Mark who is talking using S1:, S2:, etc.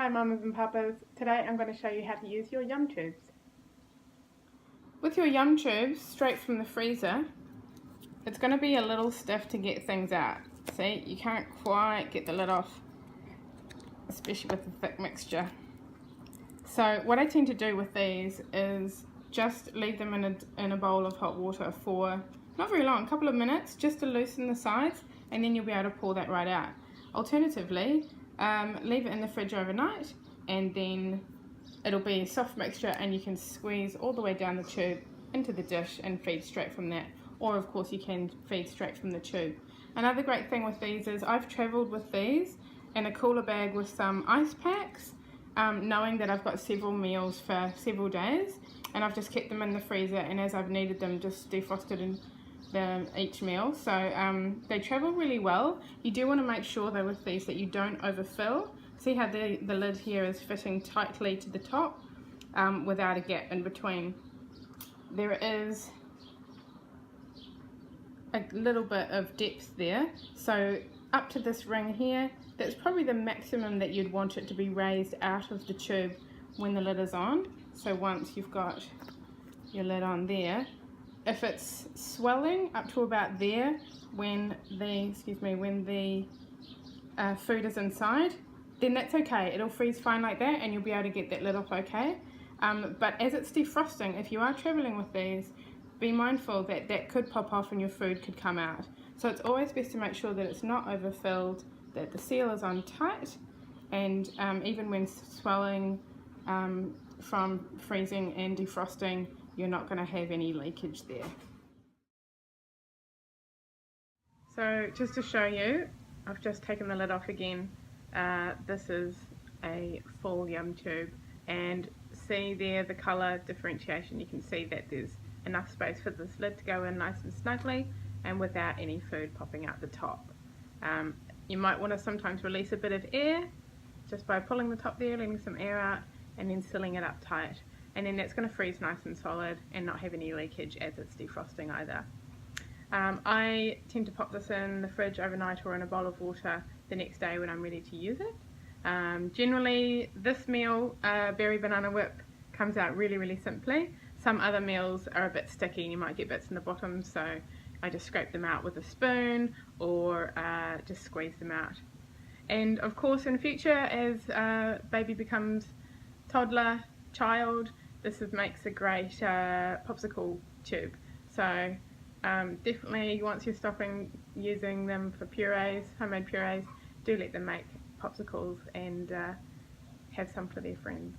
S1: Hi mamas and papas, today I'm going to show you how to use your yum tubes. With your yum tubes straight from the freezer, it's going to be a little stiff to get things out. See, you can't quite get the lid off, especially with the thick mixture. So what I tend to do with these is just leave them in a bowl of hot water for not very long, a couple of minutes, just to loosen the sides, and then you'll be able to pour that right out. Alternatively, leave it in the fridge overnight, and then it'll be a soft mixture and you can squeeze all the way down the tube into the dish and feed straight from that, or of course you can feed straight from the tube. Another great thing with these is I've travelled with these in a cooler bag with some ice packs, knowing that I've got several meals for several days, and I've just kept them in the freezer, and as I've needed them, just defrosted in each meal. So they travel really well. You do want to make sure though with these that you don't overfill. See how the lid here is fitting tightly to the top without a gap in between. There is a little bit of depth there, so up to this ring here, that's probably the maximum that you'd want it to be raised out of the tube when the lid is on. So once you've got your lid on there, if it's swelling up to about there when the food is inside, then that's okay. It'll freeze fine like that and you'll be able to get that lid off okay. But as it's defrosting, if you are traveling with these, be mindful that that could pop off and your food could come out. So it's always best to make sure that it's not overfilled, that the seal is on tight, and even when swelling from freezing and defrosting, you're not going to have any leakage there. So just to show you, I've just taken the lid off again. This is a full yum tube, and see there the colour differentiation. You can see that there's enough space for this lid to go in nice and snugly and without any food popping out the top. You might want to sometimes release a bit of air just by pulling the top there, letting some air out, and then sealing it up tight. And then that's going to freeze nice and solid and not have any leakage as it's defrosting either. I tend to pop this in the fridge overnight or in a bowl of water the next day when I'm ready to use it. Generally this meal, berry banana whip, comes out really simply. Some other meals are a bit sticky and you might get bits in the bottom, so I just scrape them out with a spoon or just squeeze them out. And of course in future, as baby becomes toddler, child, this makes a great popsicle tube. So definitely once you're stopping using them for purees, homemade purees, do let them make popsicles and have some for their friends.